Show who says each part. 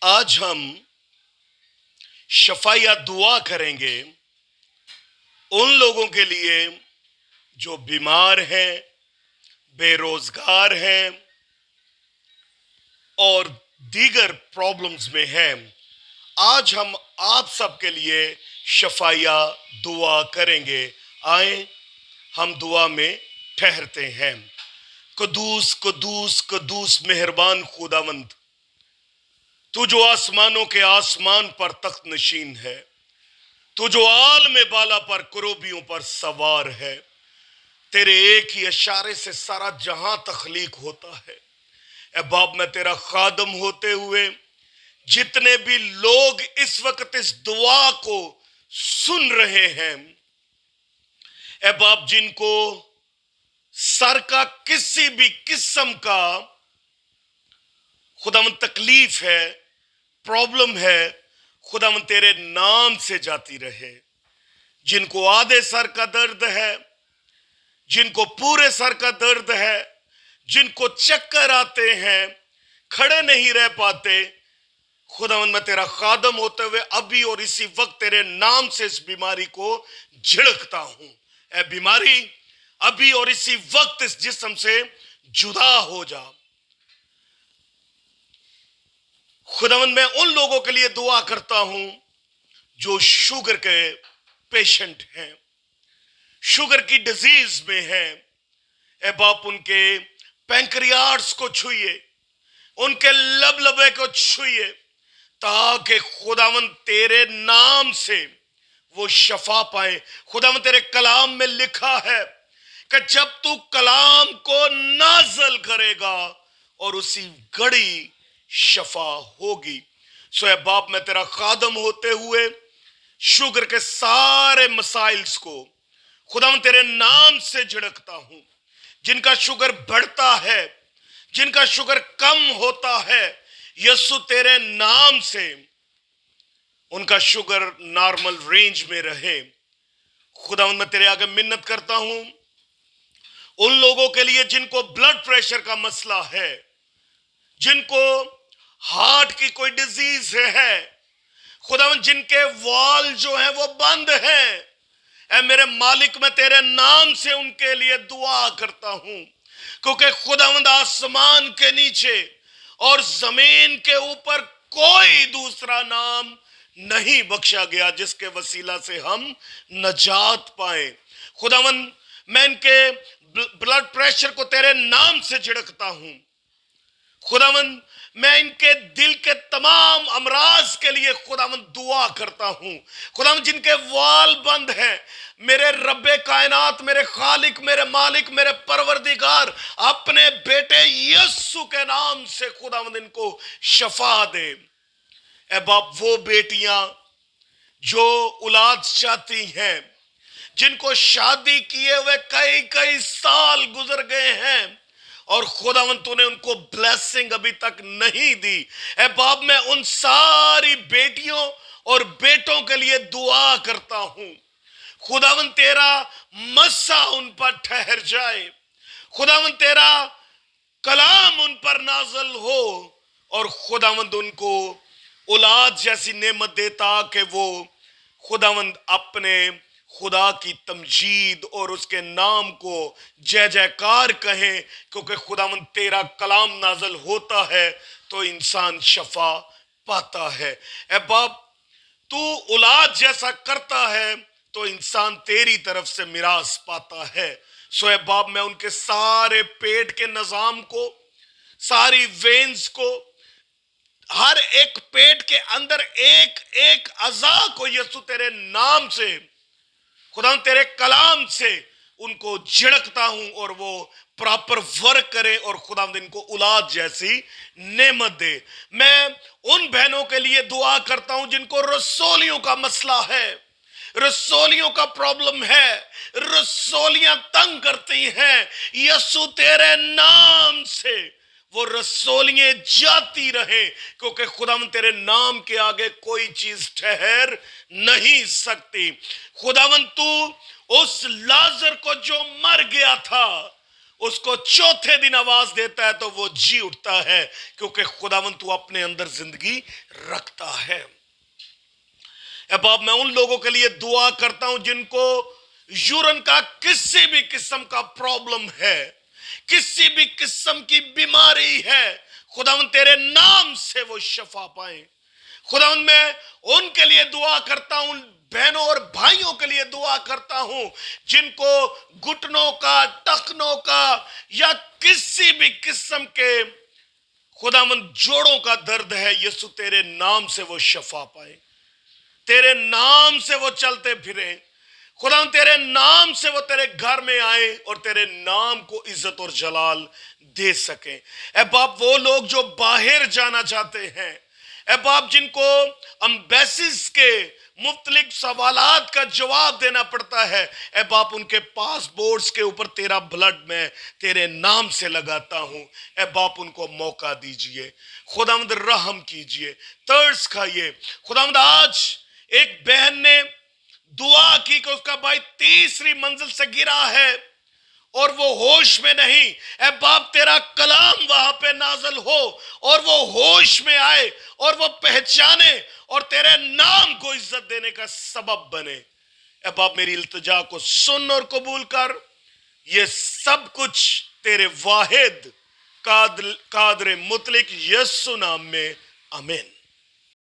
Speaker 1: आज हम शफाया दुआ करेंगे उन लोगों के लिए जो बीमार हैं, बेरोजगार हैं और दीगर प्रॉब्लम्स में हैं। आज हम आप सबके लिए शफाया दुआ करेंगे। आए हम दुआ में ठहरते हैं। कदूस कदूस कदूस मेहरबान खुदावंद, तू जो आसमानों के आसमान पर तख्त नशीन है, तू जो आलम बाला पर करोबियों पर सवार है, तेरे एक ही इशारे से सारा जहां तख्लीक होता है। ए बाप, मैं तेरा खादम होते हुए जितने भी लोग इस वक्त इस दुआ को सुन रहे हैं, ए बाप, जिनको सर का किसी भी किस्म का खुदावंद तकलीफ है, प्रॉब्लम है, खुदावंद तेरे नाम से जाती रहे। जिनको आधे सर का दर्द है, जिनको पूरे सर का दर्द है, जिनको चक्कर आते हैं, खड़े नहीं रह पाते, खुदावंद मैं तेरा खादम होते हुए अभी और इसी वक्त तेरे नाम से इस बीमारी को झिड़कता हूं। ए बीमारी, अभी और इसी वक्त इस जिस्म से जुदा हो जा। खुदावंद मैं उन लोगों के लिए दुआ करता हूं जो शुगर के पेशेंट हैं, शुगर की डिजीज में हैं। ए बाप, उनके पैंक्रियाट्स को छुइए, उनके लबलबे को छुइए, ताकि खुदावंद तेरे नाम से वो शफा पाए। खुदावंद तेरे कलाम में लिखा है कि जब तू कलाम को नाज़ल करेगा और उसी घड़ी शफा होगी। सो ए बाप, मैं तेरा खादम होते हुए शुगर के सारे मसाइल्स को खुदावंद तेरे नाम से झिड़कता हूं। जिनका शुगर बढ़ता है, जिनका शुगर कम होता है, यीशु तेरे नाम से उनका शुगर नॉर्मल रेंज में रहे। खुदावंद मैं तेरे आगे मिन्नत करता हूं उन लोगों के लिए जिनको ब्लड प्रेशर का मसला है, जिनको हार्ट की कोई डिजीज है, खुदावंद जिनके वाल जो है वो बंद हैं। ऐ मेरे मालिक, मैं तेरे नाम से उनके लिए दुआ करता हूं, क्योंकि खुदावंद आसमान के नीचे और जमीन के ऊपर कोई दूसरा नाम नहीं बख्शा गया जिसके वसीला से हम नजात पाए। खुदावंद मैं इनके ब्लड प्रेशर को तेरे नाम से झिड़कता हूं। खुदावंद मैं इनके दिल के तमाम अमराज के लिए खुदावंद दुआ करता हूं। खुदावंद जिनके वाल बंद हैं, मेरे रब्बे कायनात, मेरे खालिक, मेरे मालिक, मेरे परवरदिगार, अपने बेटे यीशु के नाम से खुदावंद इनको शफा दे। ए बाप, वो बेटियां जो औलाद चाहती हैं, जिनको शादी किए हुए कई कई साल गुजर गए हैं और खुदावंद तूने उनको ब्लेसिंग अभी तक नहीं दी, ए बाप, मैं उन सारी बेटियों और बेटों के लिए दुआ करता हूं। खुदावंद तेरा मस्सा उन पर ठहर जाए, खुदावंद तेरा कलाम उन पर नाजल हो और खुदावंद उनको औलाद जैसी नेमत देता कि वो खुदावंद अपने खुदा की तमजीद और उसके नाम को जय जयकार कहें, क्योंकि खुदावंद तेरा कलाम नाजल होता है तो इंसान शफा पाता है। ए बाप, तू औलाद जैसा करता है तो इंसान तेरी तरफ से मिरास पाता है। सो ए बाप, मैं उनके सारे पेट के निजाम को, सारी वेन्स को, हर एक पेट के अंदर एक एक अज़ा को यीशु तेरे नाम से, खुदा तेरे कलाम से उनको झिड़कता हूं और वो प्रॉपर वर्क करे और खुदा इनको औलाद जैसी नेमत दे। मैं उन बहनों के लिए दुआ करता हूं जिनको रसोलियों का मसला है, रसोलियों का प्रॉब्लम है, रसोलियां तंग करती हैं। यीशु तेरे नाम से वो रसोलियां जाती रहे, क्योंकि खुदावंद तेरे नाम के आगे कोई चीज ठहर नहीं सकती। खुदावंद तू उस लाजर को जो मर गया था اس کو چوتھے دن آواز دیتا ہے تو وہ جی اٹھتا ہے، کیونکہ خداوند تو اپنے اندر زندگی رکھتا ہے۔ اے باپ، میں ان لوگوں کے لیے دعا کرتا ہوں جن کو یورین کا کسی بھی قسم کا پرابلم ہے، کسی بھی قسم کی بیماری ہے، خداوند تیرے نام سے وہ شفا پائیں۔ خداوند میں ان کے لیے دعا کرتا ہوں، بہنوں اور بھائیوں کے لیے دعا کرتا ہوں جن کو گھٹنوں کا، ٹخنوں کا یا کسی بھی قسم کے خداوند جوڑوں کا درد ہے، یسوع تیرے نام سے وہ شفا پائے، تیرے نام سے وہ چلتے پھریں، خدا تیرے نام سے وہ تیرے گھر میں آئیں اور تیرے نام کو عزت اور جلال دے سکیں۔ اے باپ، وہ لوگ جو باہر جانا چاہتے ہیں، اے باپ جن کو امبیسیز کے مختلف سوالات کا جواب دینا پڑتا ہے، اے باپ ان کے پاسپورٹس کے اوپر تیرا بلڈ میں تیرے نام سے لگاتا ہوں۔ اے باپ ان کو موقع دیجئے، خداوند رحم کیجئے، ترس کھائیے۔ خداوند آج ایک بہن نے دعا کی کہ اس کا بھائی تیسری منزل سے گرا ہے اور وہ ہوش میں نہیں، اے باپ تیرا کلام وہاں پہ نازل ہو اور وہ ہوش میں آئے اور وہ پہچانے اور تیرے نام کو عزت دینے کا سبب بنے۔ اے باپ میری التجا کو سن اور قبول کر، یہ سب کچھ تیرے واحد قادر مطلق یسوع نام میں، آمین۔